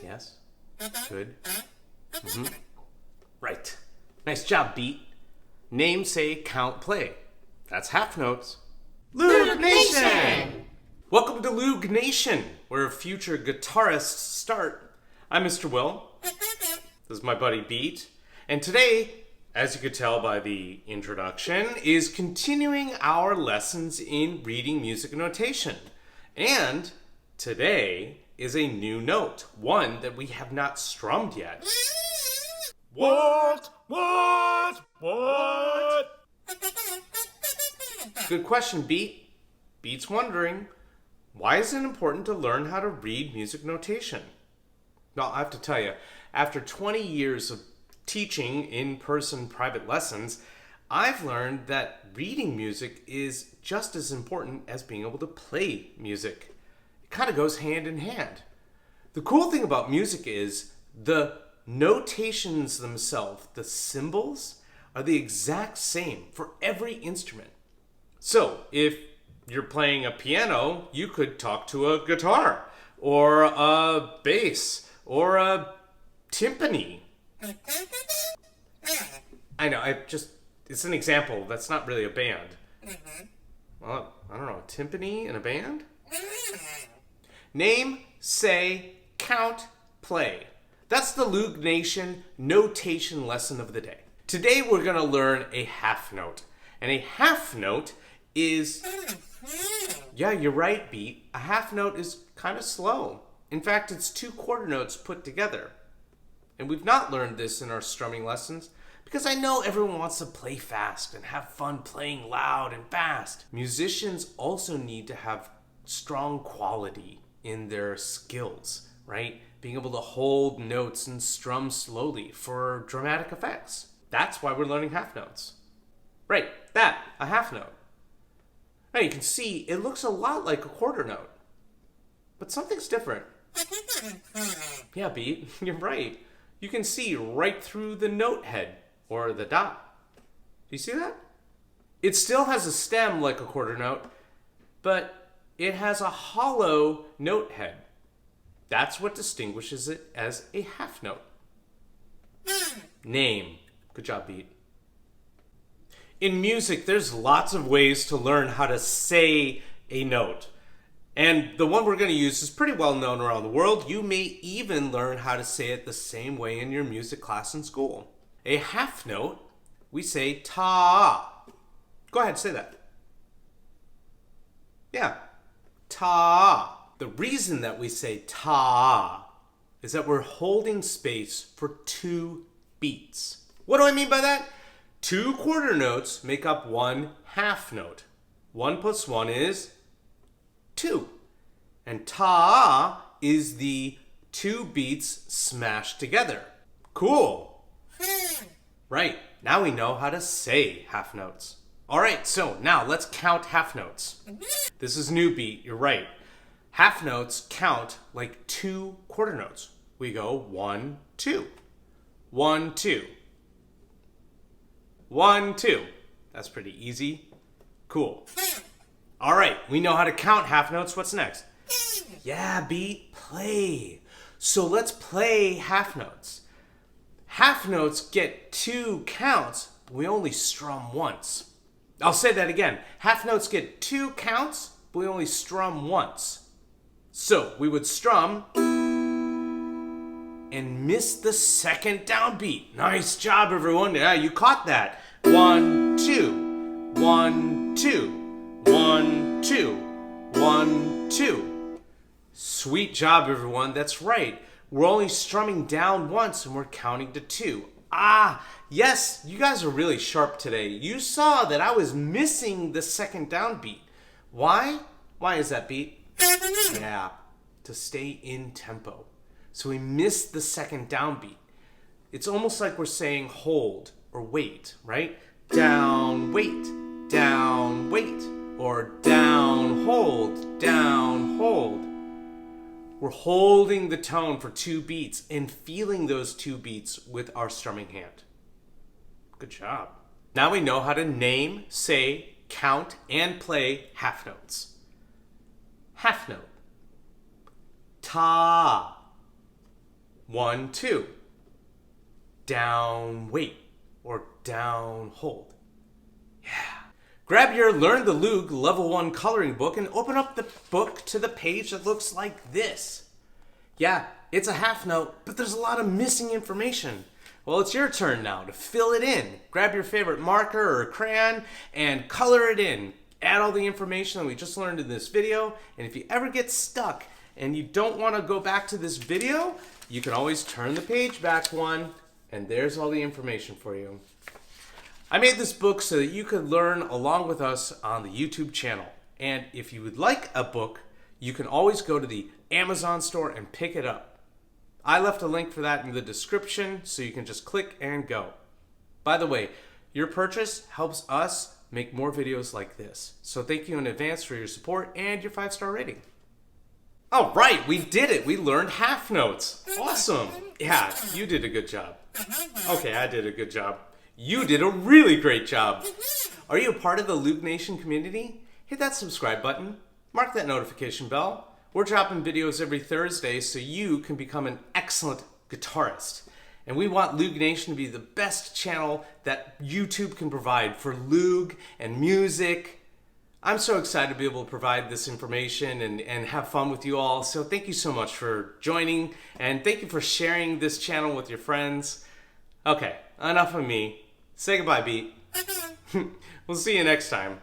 Yes. Good. Right. Nice job, Beat. Name, say, count, play. That's half notes. Loog Nation! Welcome to Loog Nation, where future guitarists start. I'm Mr. Will. This is my buddy Beat. And today, as you could tell by the introduction, is continuing our lessons in reading music notation. And today is a new note, one that we have not strummed yet. What? Good question, Beat. Beat's wondering, why is it important to learn how to read music notation? Well, I have to tell you, after 20 years of teaching in-person private lessons, I've learned that reading music is just as important as being able to play music. It kind of goes hand in hand. The cool thing about music is the notations themselves, the symbols, are the exact same for every instrument. So if you're playing a piano, you could talk to a guitar, or a bass, or a timpani. I know, it's an example. That's not really a band. Well, I don't know, a timpani in a band? Name, say, count, play. That's the Loog Nation notation lesson of the day. Today we're going to learn a half note. And a half note is... Yeah, you're right, Beat. A half note is kind of slow. In fact, it's 2 quarter notes put together. And we've not learned this in our strumming lessons because I know everyone wants to play fast and have fun playing loud and fast. Musicians also need to have strong quality in their skills, right? Being able to hold notes and strum slowly for dramatic effects. That's why we're learning half notes. Right, a half note. Now you can see it looks a lot like a quarter note, but something's different. Yeah, Beat, you're right. You can see right through the note head, or the dot. Do you see that? It still has a stem like a quarter note, but it has a hollow note head. That's what distinguishes it as a half note. Name. Good job, Beat. In music, there's lots of ways to learn how to say a note. And the one we're going to use is pretty well known around the world. You may even learn how to say it the same way in your music class in school. A half note, we say ta. Go ahead, say that. Yeah, ta. The reason that we say ta is that we're holding space for 2 beats. What do I mean by that? 2 quarter notes make up 1 half note. 1 plus 1 is 2. And ta is the 2 beats smashed together. Cool. Right, now we know how to say half notes. All right, so now let's count half notes. This is new, Beat, you're right. Half notes count like 2 quarter notes. We go 1, 2. 1, 2. 1, 2. That's pretty easy. Cool. All right, we know how to count half notes. What's next? Yeah, Beat, play. So let's play half notes. Half notes get 2 counts, but we only strum once. I'll say that again. Half notes get 2 counts, but we only strum once. So we would strum and miss the second downbeat. Nice job, everyone. Yeah, you caught that. 1, 2. 1, 2. 1, 2. 1, 2. Sweet job, everyone. That's right. We're only strumming down once and we're counting to 2. Yes, you guys are really sharp today. You saw that I was missing the second downbeat. Why? Why is that, Beat? Yeah, to stay in tempo. So we missed the second downbeat. It's almost like we're saying hold or wait, right? Down, wait, or down, hold. We're holding the tone for 2 beats and feeling those 2 beats with our strumming hand. Good job. Now we know how to name, say, count, and play half notes. Half note. Ta. 1, 2. Down, wait, or down, hold. Yeah. Grab your Learn the Loog Level 1 coloring book and open up the book to the page that looks like this. Yeah, it's a half note, but there's a lot of missing information. Well, it's your turn now to fill it in. Grab your favorite marker or crayon and color it in. Add all the information that we just learned in this video, and if you ever get stuck and you don't want to go back to this video, you can always turn the page back one, and there's all the information for you. I made this book so that you could learn along with us on the YouTube channel. And if you would like a book, you can always go to the Amazon store and pick it up. I left a link for that in the description, so you can just click and go. By the way, your purchase helps us make more videos like this. So thank you in advance for your support and your 5-star rating. All right, we did it. We learned half notes. Awesome. Yeah, you did a good job. Okay, I did a good job. You did a really great job. Are you a part of the Loog Nation community? Hit that subscribe button. Mark that notification bell. We're dropping videos every Thursday so you can become an excellent guitarist. And we want Loog Nation to be the best channel that YouTube can provide for Loog and music. I'm so excited to be able to provide this information and have fun with you all. So thank you so much for joining, and thank you for sharing this channel with your friends. Okay, enough of me. Say goodbye, Beat. We'll see you next time.